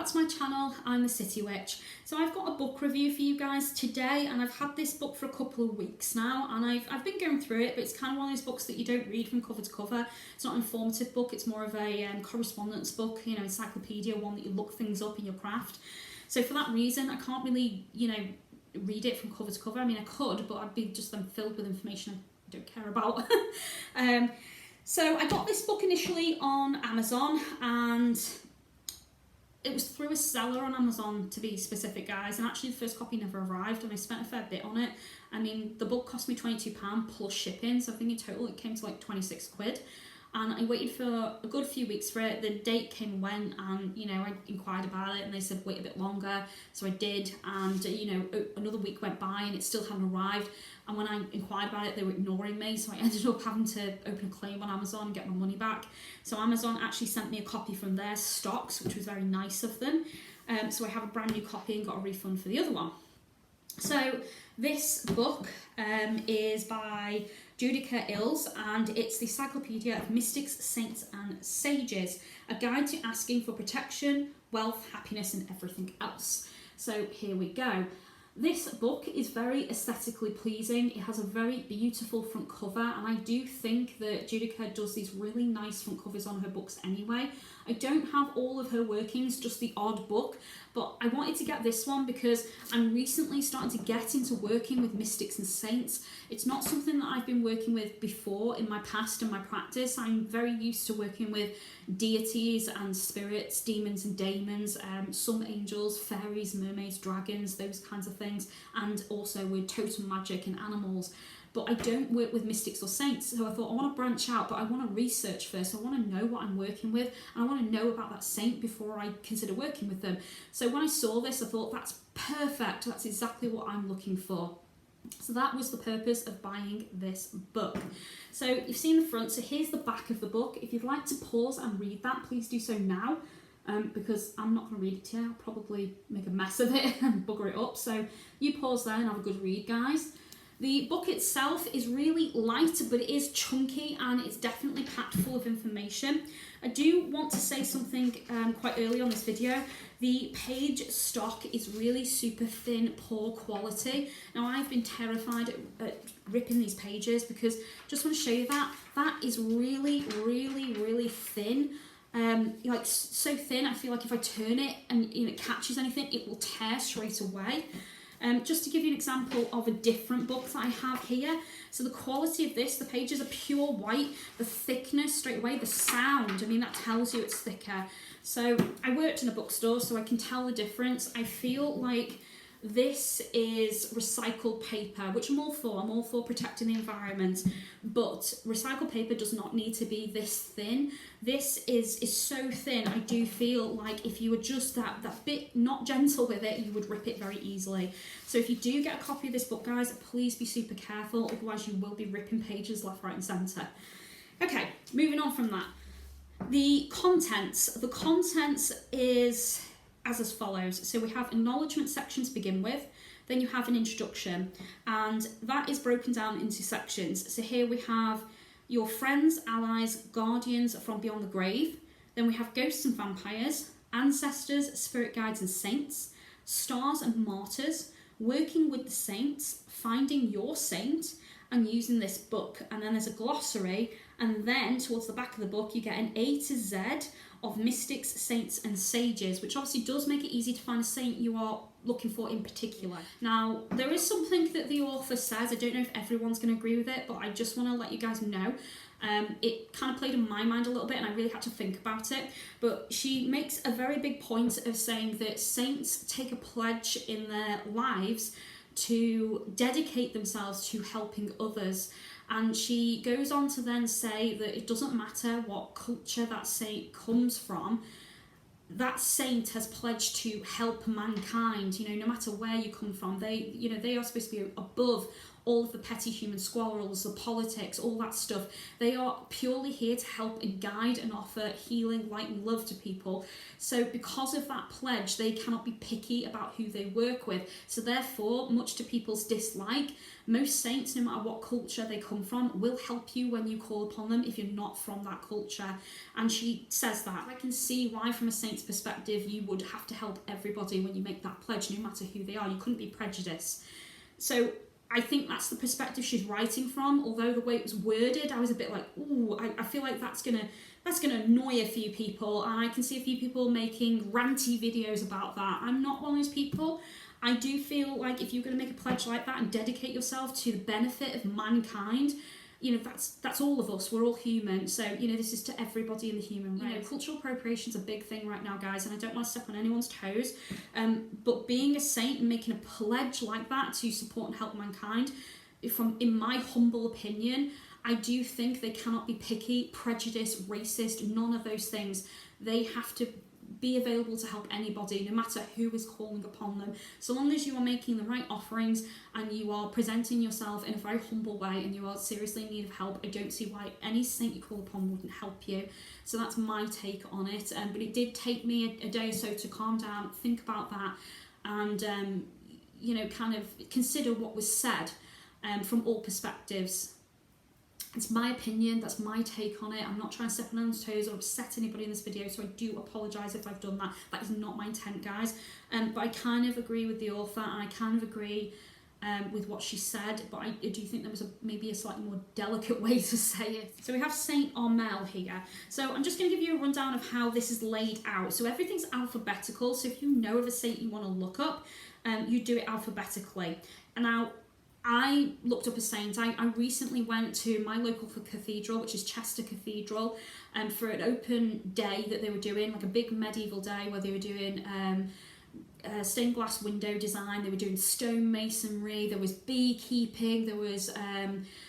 back to my channel. I'm the City Witch. So I've got a book review for you guys today, and I've had this book for a couple of weeks now, and I've been going through it, but it's kind of one of those books that you don't read from cover to cover. It's not an informative book, it's more of a correspondence book, you know, encyclopedia, one that you look things up in your craft. So for that reason, I can't really, you know, read it from cover to cover. I mean, I could, but I'd be just filled with information I don't care about. So I got this book initially on Amazon, and it was through a seller on Amazon, to be specific, guys, and actually the first copy never arrived, and I spent a fair bit on it. I mean, the book cost me £22 plus shipping, so I think in total it came to like 26 quid. And I waited for a good few weeks for it. The date came and went, and, you know, I inquired about it, and they said wait a bit longer, so I did. And, you know, another week went by and it still hadn't arrived. And when I inquired about it, they were ignoring me, so I ended up having to open a claim on Amazon and get my money back. So Amazon actually sent me a copy from their stocks, which was very nice of them. So I have a brand new copy and got a refund for the other one. So this book is by Judica Ills, and it's the Encyclopedia of Mystics, Saints and Sages, a guide to asking for protection, wealth, happiness and everything else. So here we go. This book is very aesthetically pleasing. It has a very beautiful front cover, and I do think that Judica does these really nice front covers on her books anyway. I don't have all of her workings, just the odd book, but I wanted to get this one because I'm recently starting to get into working with mystics and saints. It's not something that I've been working with before in my past and my practice. I'm very used to working with deities and spirits, demons and daemons, some angels, fairies, mermaids, dragons, those kinds of things, and also with totem magic and animals. But I don't work with mystics or saints, so I thought I want to branch out, but I want to research first. I want to know what I'm working with, and I want to know about that saint before I consider working with them. So when I saw this, I thought that's perfect. That's exactly what I'm looking for. So that was the purpose of buying this book. So you've seen the front, so here's the back of the book. If you'd like to pause and read that, please do so now, because I'm not going to read it to you. I'll probably make a mess of it and bugger it up. So you pause there and have a good read, guys. The book itself is really light, but it is chunky and it's definitely packed full of information. I do want to say something quite early on this video. The page stock is really super thin, poor quality. Now I've been terrified at ripping these pages because just want to show you that is really, really, really thin. Like so thin, I feel like if I turn it and, you know, it catches anything, it will tear straight away. Just to give you an example of a different book that I have here. So the quality of this, the pages are pure white, the thickness straight away, the sound, I mean, that tells you it's thicker. So I worked in a bookstore, so I can tell the difference. I feel like this is recycled paper, which I'm all for. I'm all for protecting the environment, but recycled paper does not need to be this thin. This is so thin, I do feel like if you were just that bit not gentle with it, you would rip it very easily. So if you do get a copy of this book, guys, please be super careful, otherwise you will be ripping pages left, right and centre. Okay, moving on from that. The contents is as follows. So we have acknowledgement sections to begin with, then you have an introduction, and that is broken down into sections. So here we have your friends, allies, guardians from beyond the grave, then we have ghosts and vampires, ancestors, spirit guides and saints, stars and martyrs, working with the saints, finding your saint, and using this book. And then there's a glossary, and then towards the back of the book you get an A to Z of mystics, saints and sages, which obviously does make it easy to find a saint you are looking for in particular. Now, there is something that the author says, I don't know if everyone's going to agree with it, but I just want to let you guys know. It kind of played in my mind a little bit and I really had to think about it, but she makes a very big point of saying that saints take a pledge in their lives to dedicate themselves to helping others. And she goes on to then say that it doesn't matter what culture that saint comes from, that saint has pledged to help mankind, you know, no matter where you come from. They are supposed to be above all of the petty human squabbles, the politics, all that stuff. They are purely here to help and guide and offer healing, light and love to people. So because of that pledge, they cannot be picky about who they work with. So therefore, much to people's dislike, most saints, no matter what culture they come from, will help you when you call upon them if you're not from that culture. And she says that. I can see why from a saint's perspective you would have to help everybody when you make that pledge, no matter who they are. You couldn't be prejudiced. So I think that's the perspective she's writing from, although the way it was worded, I was a bit like, ooh, I feel like that's gonna annoy a few people, and I can see a few people making ranty videos about that. I'm not one of those people. I do feel like if you're going to make a pledge like that and dedicate yourself to the benefit of mankind, you know, that's all of us. We're all human. So, you know, this is to everybody in the human race. You know, cultural appropriation is a big thing right now, guys, and I don't want to step on anyone's toes. But being a saint and making a pledge like that to support and help mankind, in my humble opinion, I do think they cannot be picky, prejudiced, racist, none of those things. They have to be available to help anybody, no matter who is calling upon them. So long as you are making the right offerings and you are presenting yourself in a very humble way and you are seriously in need of help, I don't see why any saint you call upon wouldn't help you. So that's my take on it. But it did take me a day or so to calm down, think about that, and you know, kind of consider what was said from all perspectives. It's my opinion, that's my take on it. I'm not trying to step on anyone's toes or upset anybody in this video, so I do apologise if I've done that. That is not my intent, guys. But I kind of agree with the author, and I kind of agree with what she said, but I do think there was maybe a slightly more delicate way to say it. So we have Saint Armel here. So I'm just going to give you a rundown of how this is laid out. So everything's alphabetical, so if you know of a saint you want to look up, you do it alphabetically. And now, I looked up a saint. I recently went to my local cathedral, which is Chester Cathedral, for an open day that they were doing, like a big medieval day where they were doing stained glass window design, they were doing stone masonry, there was beekeeping, there was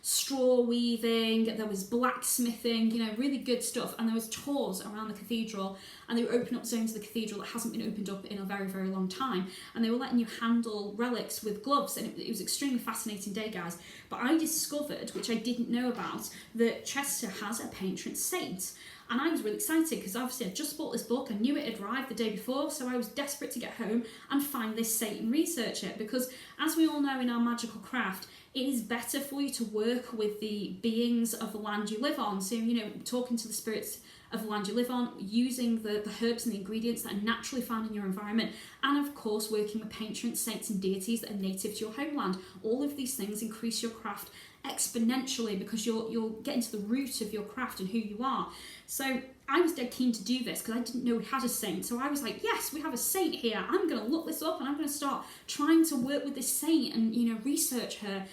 straw weaving, there was blacksmithing, you know, really good stuff, and there was tours around the cathedral, and they were opening up zones of the cathedral that hasn't been opened up in a very, very long time, and they were letting you handle relics with gloves, and it was an extremely fascinating day, guys. But I discovered, which I didn't know about, that Chester has a patron saint. And I was really excited because obviously I just bought this book. I knew it had arrived the day before, so I was desperate to get home and find this saint and research it, because as we all know in our magical craft, it is better for you to work with the beings of the land you live on. So, you know, talking to the spirits of the land you live on, using the herbs and the ingredients that are naturally found in your environment, and of course working with patrons, saints and deities that are native to your homeland. All of these things increase your craft exponentially because you're getting to the root of your craft and who you are. So I was dead keen to do this because I didn't know we had a saint. So I was like, yes, we have a saint here. I'm going to look this up and I'm going to start trying to work with this saint and, you know, research her.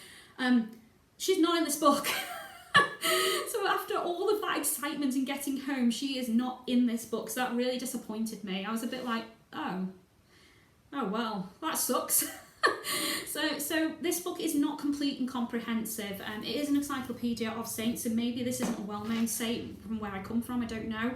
She's not in this book. So after all of that excitement and getting home, she is not in this book. So that really disappointed me. I was a bit like, oh well, that sucks. So this book is not complete and comprehensive. It is an encyclopedia of saints, and maybe this isn't a well-known saint from where I come from, I don't know.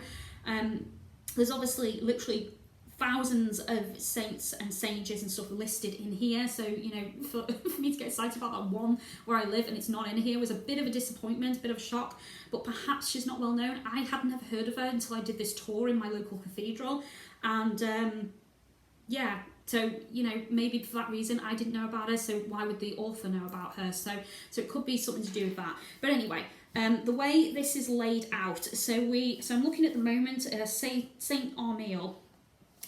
There's obviously literally thousands of saints and sages and stuff listed in here, so, you know, for me to get excited about that one where I live and it's not in here was a bit of a disappointment, a bit of a shock, but perhaps she's not well known. I had never heard of her until I did this tour in my local cathedral, and yeah, so, you know, maybe for that reason I didn't know about her, so why would the author know about her? So it could be something to do with that. But anyway, the way this is laid out, so I'm looking at the moment, Saint Armel.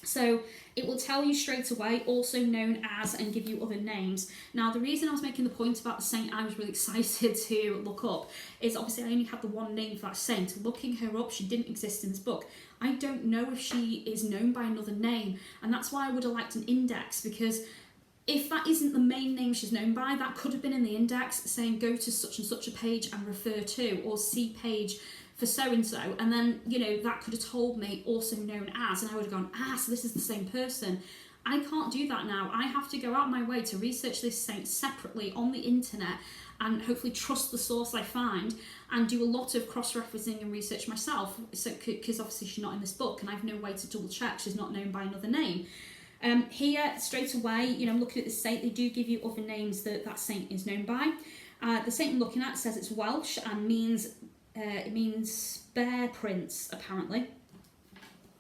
So it will tell you straight away, also known as, and give you other names. Now, the reason I was making the point about the saint I was really excited to look up is obviously I only had the one name for that saint. Looking her up, she didn't exist in this book. I don't know if she is known by another name, and that's why I would have liked an index, because if that isn't the main name she's known by, that could have been in the index saying go to such and such a page and refer to, or see page for so-and-so, and then, you know, that could have told me also known as, and I would have gone, so this is the same person. I can't do that now. I have to go out my way to research this saint separately on the internet and hopefully trust the source I find and do a lot of cross-referencing and research myself, so because obviously she's not in this book and I have no way to double check she's not known by another name. Here, straight away, you know, looking at the saint, they do give you other names that that saint is known by. The saint I'm looking at says it's Welsh and it means bear prince, apparently,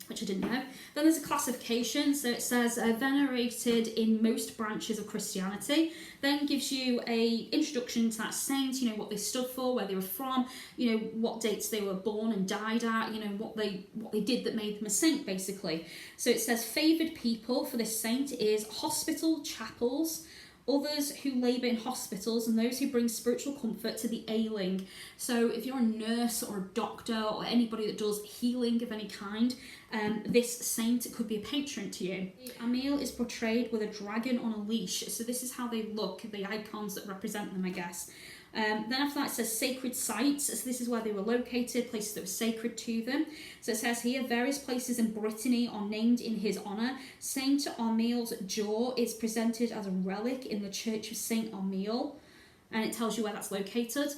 which I didn't know. Then there's a classification, so it says venerated in most branches of Christianity. Then gives you a introduction to that saint, you know, what they stood for, where they were from, you know, what dates they were born and died at, you know, what they did that made them a saint, basically. So it says favoured people for this saint is hospital chapels, others who labour in hospitals, and those who bring spiritual comfort to the ailing. So if you're a nurse or a doctor or anybody that does healing of any kind, this saint could be a patron to you. Amil is portrayed with a dragon on a leash, so this is how they look, the icons that represent them, I guess. Then after that it says sacred sites, so this is where they were located, places that were sacred to them. So it says here, various places in Brittany are named in his honour. Saint Armil's jaw is presented as a relic in the Church of Saint Armil, and it tells you where that's located.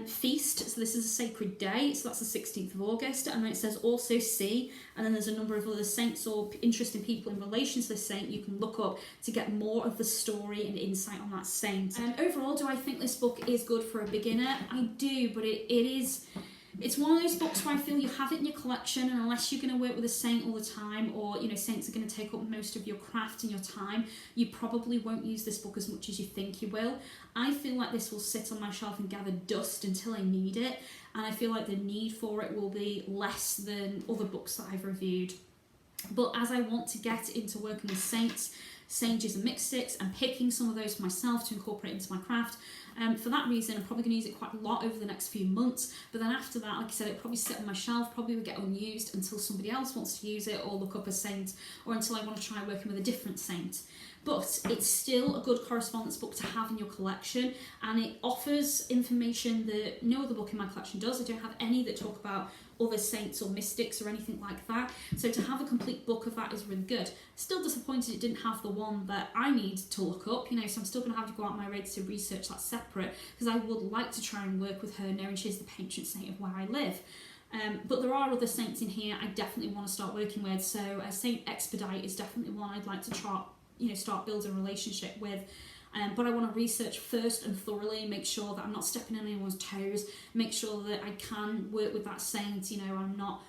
Feast, so this is a sacred day, so that's the 16th of August, and then it says also see, and then there's a number of other saints or interesting people in relation to this saint you can look up to get more of the story and insight on that saint. Overall, do I think this book is good for a beginner? I do, but it's one of those books where I feel you have it in your collection, and unless you're going to work with a saint all the time, or, you know, saints are going to take up most of your craft and your time, you probably won't use this book as much as you think you will. I feel like this will sit on my shelf and gather dust until I need it, and I feel like the need for it will be less than other books that I've reviewed. But as I want to get into working with saints, sages and mystics, and picking some of those for myself to incorporate into my craft, for that reason I'm probably going to use it quite a lot over the next few months. But then after that, like I said, it'll probably sit on my shelf, probably will get unused until somebody else wants to use it or look up a saint, or until I want to try working with a different saint. But it's still a good correspondence book to have in your collection, and it offers information that no other book in my collection does. I don't have any that talk about other saints or mystics or anything like that, so to have a complete book of that is really good. Still disappointed it didn't have the one that I need to look up, you know, so I'm still going to have to go out my way to research that separate, because I would like to try and work with her, knowing she's the patron saint of where I live. But there are other saints in here I definitely want to start working with, so Saint Expedite is definitely one I'd like to try, you know, start building a relationship with. But I want to research first and thoroughly, make sure that I'm not stepping on anyone's toes, make sure that I can work with that saint, you know, I'm not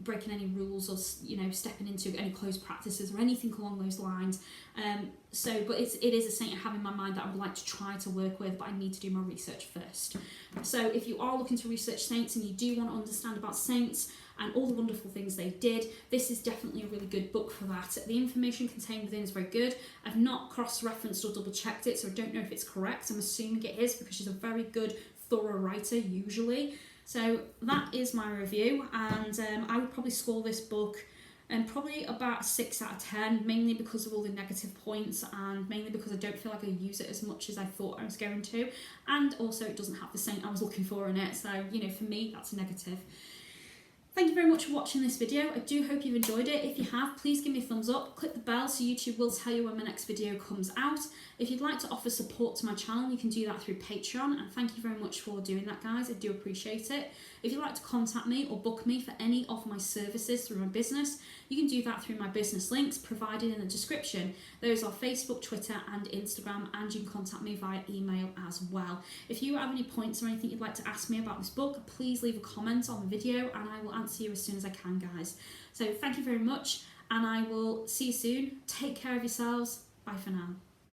breaking any rules or, you know, stepping into any closed practices or anything along those lines. But it is a saint I have in my mind that I would like to try to work with, but I need to do my research first. So if you are looking to research saints and you do want to understand about saints and all the wonderful things they did, this is definitely a really good book for that. The information contained within is very good. I've not cross-referenced or double-checked it, so I don't know if it's correct. I'm assuming it is, because she's a very good, thorough writer, usually. So that is my review, and I would probably score this book probably about a 6 out of 10, mainly because of all the negative points, and mainly because I don't feel like I use it as much as I thought I was going to, and also it doesn't have the saint I was looking for in it, so, you know, for me, that's a negative. Thank you very much for watching this video. I do hope you've enjoyed it. If you have, please give me a thumbs up, click the bell so YouTube will tell you when my next video comes out. If you'd like to offer support to my channel, you can do that through Patreon, and thank you very much for doing that, guys. I do appreciate it. If you'd like to contact me or book me for any of my services through my business, you can do that through my business links provided in the description. Those are Facebook, Twitter and Instagram, and you can contact me via email as well. If you have any points or anything you'd like to ask me about this book, please leave a comment on the video and I will answer you as soon as I can, guys. So thank you very much, and I will see you soon. Take care of yourselves. Bye for now.